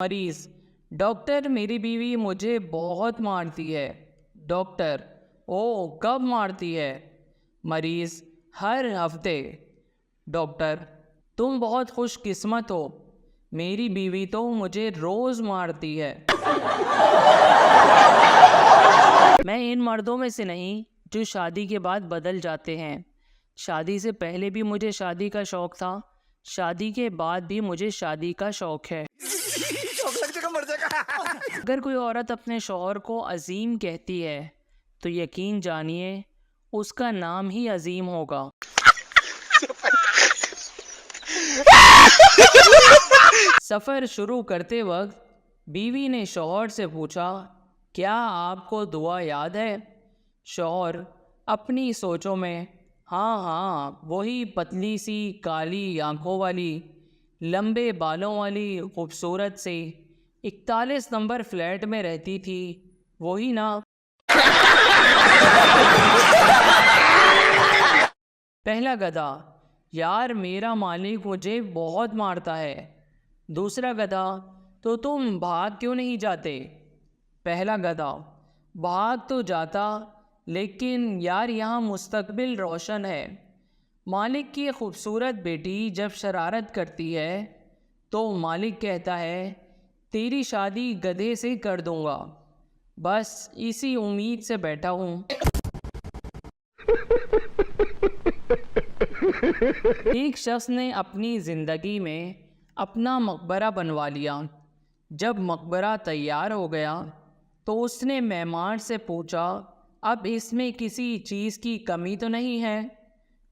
مریض: ڈاکٹر میری بیوی مجھے بہت مارتی ہے۔ ڈاکٹر: او کب مارتی ہے؟ مریض: ہر ہفتے۔ ڈاکٹر: تم بہت خوش قسمت ہو، میری بیوی تو مجھے روز مارتی ہے۔ میں ان مردوں میں سے نہیں جو شادی کے بعد بدل جاتے ہیں۔ شادی سے پہلے بھی مجھے شادی کا شوق تھا، شادی کے بعد بھی مجھے شادی کا شوق ہے۔ اگر کوئی عورت اپنے شوہر کو عظیم کہتی ہے تو یقین جانیے اس کا نام ہی عظیم ہوگا۔ سفر شروع کرتے وقت بیوی نے شوہر سے پوچھا، کیا آپ کو دعا یاد ہے؟ شوہر اپنی سوچوں میں، ہاں وہی پتلی سی کالی آنکھوں والی، لمبے بالوں والی خوبصورت سی 41 نمبر فلیٹ میں رہتی تھی، وہی نا؟ پہلا گدھا: یار میرا مالک مجھے بہت مارتا ہے۔ دوسرا گدھا: تو تم بھاگ کیوں نہیں جاتے؟ پہلا گدھا: بھاگ تو جاتا، لیکن یار یہاں مستقبل روشن ہے۔ مالک کی خوبصورت بیٹی جب شرارت کرتی ہے تو مالک کہتا ہے، تیری شادی گدھے سے کر دوں گا، بس اسی امید سے بیٹھا ہوں۔ ایک شخص نے اپنی زندگی میں اپنا مقبرہ بنوا لیا۔ جب مقبرہ تیار ہو گیا تو اس نے معمار سے پوچھا، اب اس میں کسی چیز کی کمی تو نہیں ہے؟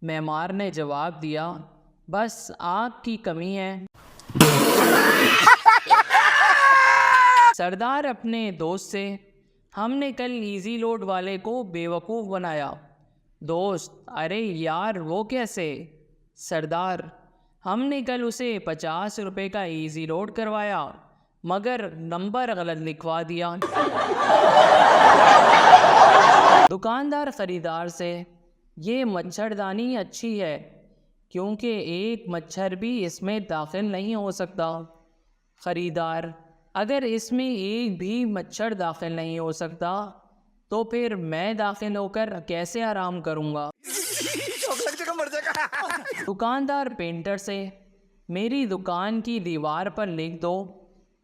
معمار نے جواب دیا، بس آگ کی کمی ہے۔ سردار اپنے دوست سے، ہم نے کل ایزی لوڈ والے کو بیوقوف بنایا۔ دوست: ارے یار وہ کیسے؟ سردار: ہم نے کل اسے 50 روپے کا ایزی لوڈ کروایا مگر نمبر غلط لکھوا دیا۔ دکاندار خریدار سے، یہ مچھردانی اچھی ہے کیونکہ ایک مچھر بھی اس میں داخل نہیں ہو سکتا۔ خریدار: اگر اس میں ایک بھی مچھر داخل نہیں ہو سکتا تو پھر میں داخل ہو کر کیسے آرام کروں گا؟ دکاندار پینٹر سے، میری دکان کی دیوار پر لکھ دو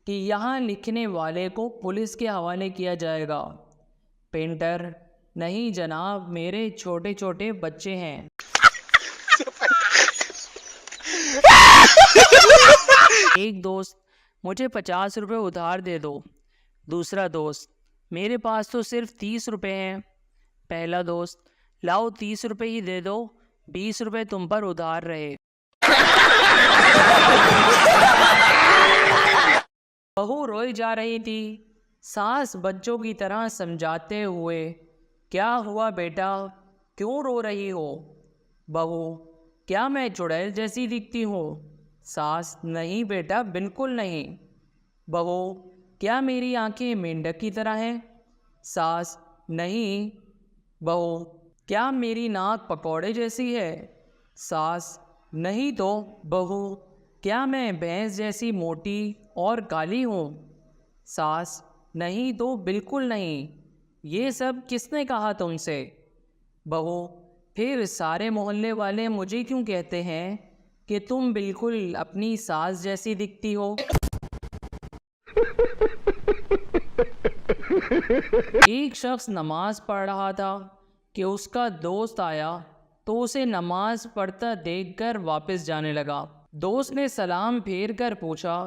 کہ یہاں لکھنے والے کو پولیس کے حوالے کیا جائے گا۔ پینٹر: نہیں جناب، میرے چھوٹے چھوٹے بچے ہیں۔ ایک دوست: مجھے 50 روپے ادھار دے دو۔ دوسرا دوست: میرے پاس تو صرف 30 روپے ہیں۔ پہلا دوست: لاؤ 30 روپے ہی دے دو، 20 روپے تم پر ادھار رہے۔ بہو روئی جا رہی تھی، ساس بچوں کی طرح سمجھاتے ہوئے، کیا ہوا بیٹا، کیوں رو رہی ہو؟ بہو: کیا میں چڑیل جیسی دکھتی ہوں؟ ساس: نہیں بیٹا، بالکل نہیں۔ بہو: کیا میری آنکھیں مینڈک کی طرح ہیں؟ ساس: نہیں۔ بہو: کیا میری ناک پکوڑے جیسی ہے؟ ساس: نہیں تو۔ بہو: کیا میں بھینس جیسی موٹی اور کالی ہوں؟ ساس: نہیں تو، بالکل نہیں۔ یہ سب کس نے کہا تم سے؟ بہو: پھر سارے محلے والے مجھے کیوں کہتے ہیں کہ تم بالکل اپنی ساس جیسی دکھتی ہو؟ ایک شخص نماز پڑھ رہا تھا کہ اس کا دوست آیا تو اسے نماز پڑھتا دیکھ کر واپس جانے لگا۔ دوست نے سلام پھیر کر پوچھا،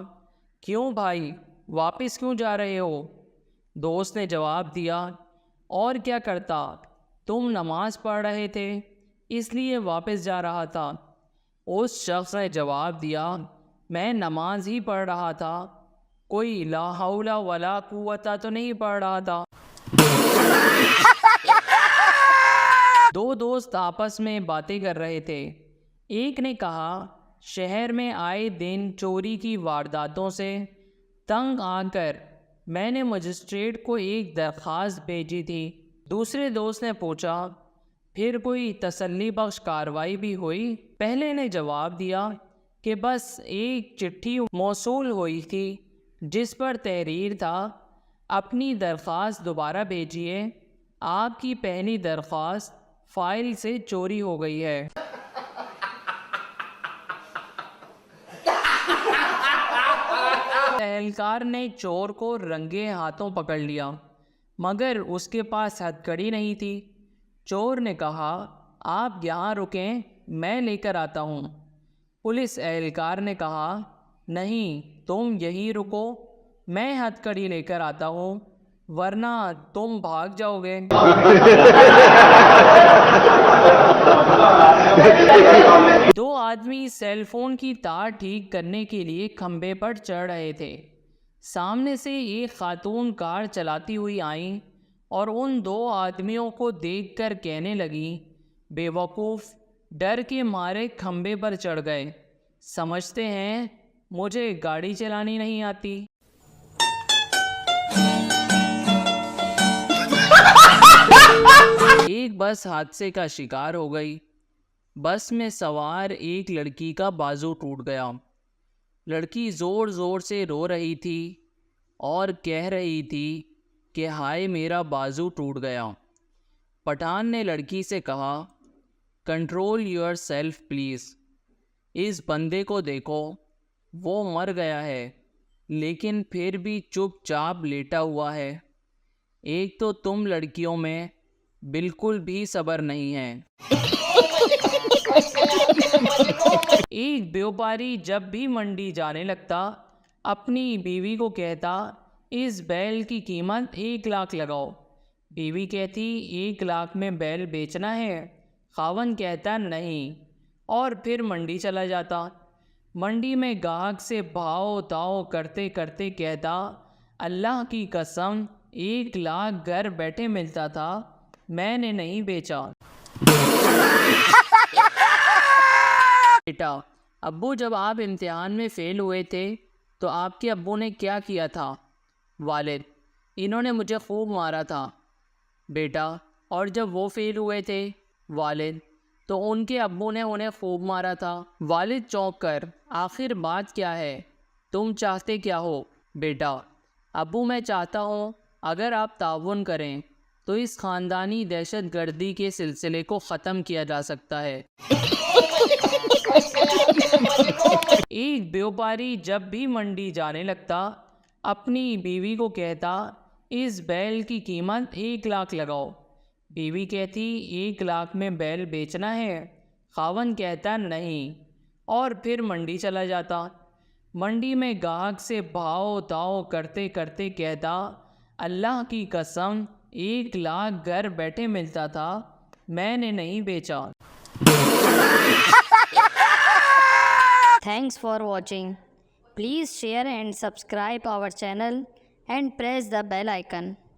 کیوں بھائی، واپس کیوں جا رہے ہو؟ دوست نے جواب دیا، اور کیا کرتا، تم نماز پڑھ رہے تھے اس لیے واپس جا رہا تھا۔ اس شخص نے جواب دیا، میں نماز ہی پڑھ رہا تھا، کوئی لا حول ولا قوت تو نہیں پڑھ رہا تھا۔ دو دوست آپس میں باتیں کر رہے تھے۔ ایک نے کہا، شہر میں آئے دن چوری کی وارداتوں سے تنگ آ کر میں نے مجسٹریٹ کو ایک درخواست بھیجی تھی۔ دوسرے دوست نے پوچھا، پھر کوئی تسلی بخش کارروائی بھی ہوئی؟ پہلے نے جواب دیا کہ بس ایک چٹھی موصول ہوئی تھی جس پر تحریر تھا اپنی درخواست دوبارہ بھیجیے، آپ کی پہلی درخواست فائل سے چوری ہو گئی ہے۔ اہلکار نے چور کو رنگے ہاتھوں پکڑ لیا، مگر اس کے پاس ہتھ کڑی نہیں تھی۔ چور نے کہا، آپ یہاں رکیں، میں لے کر آتا ہوں۔ پولیس اہلکار نے کہا، نہیں، تم یہیں رکو، میں ہتھ کڑی لے کر آتا ہوں، ورنہ تم بھاگ جاؤ گے۔ دو آدمی سیل فون کی تار ٹھیک کرنے کے لیے کھمبے پر چڑھ رہے تھے۔ سامنے سے ایک خاتون کار چلاتی ہوئی آئیں اور ان دو آدمیوں کو دیکھ کر کہنے لگیں، بے وقوف، ڈر کے مارے کھمبے پر چڑھ گئے، سمجھتے ہیں مجھے گاڑی چلانی نہیں آتی۔ ایک بس حادثے کا شکار ہو گئی۔ بس میں سوار ایک لڑکی کا بازو ٹوٹ گیا۔ لڑکی زور زور سے رو رہی تھی اور کہہ رہی تھی کہ ہائے میرا بازو ٹوٹ گیا۔ پٹھان نے لڑکی سے کہا، کنٹرول یور سیلف پلیز، اس بندے کو دیکھو، وہ مر گیا ہے لیکن پھر بھی چپ چاپ لیٹا ہوا ہے۔ ایک تو تم لڑکیوں میں بالکل بھی صبر نہیں ہے۔ ایک بیوپاری جب بھی منڈی جانے لگتا اپنی بیوی کو کہتا، اس بیل کی قیمت 1 لاکھ لگاؤ۔ بیوی کہتی، 1 لاکھ میں بیل بیچنا ہے؟ خاوند کہتا نہیں، اور پھر منڈی چلا جاتا۔ منڈی میں گاہک سے بھاؤ تاؤ کرتے کرتے کہتا، اللہ کی قسم 1 لاکھ گھر بیٹھے ملتا تھا، میں نے نہیں بیچا۔ بیٹا، ابو جب آپ امتحان میں فیل ہوئے تھے تو آپ کے ابو نے کیا کیا تھا؟ والد، انہوں نے مجھے خوب مارا تھا۔ بیٹا، اور جب وہ فیل ہوئے تھے؟ والد، تو ان کے ابو نے انہیں خوب مارا تھا۔ والد چونک کر، آخر بات کیا ہے؟ تم چاہتے کیا ہو؟ بیٹا، ابو میں چاہتا ہوں اگر آپ تعاون کریں تو اس خاندانی دہشت گردی کے سلسلے کو ختم کیا جا سکتا ہے۔ ایک بیوپاری جب بھی منڈی جانے لگتا اپنی بیوی کو کہتا، اس بیل کی قیمت 1 لاکھ لگاؤ۔ بیوی کہتی، 1 لاکھ میں بیل بیچنا ہے؟ خاوند کہتا نہیں، اور پھر منڈی چلا جاتا۔ منڈی میں گاہک سے بھاؤ تاؤ کرتے کرتے کہتا، اللہ کی قسم 1 لاکھ گھر بیٹھے ملتا تھا، میں نے نہیں بیچا۔ Thanks for watching. Please share and subscribe our channel and press the bell icon.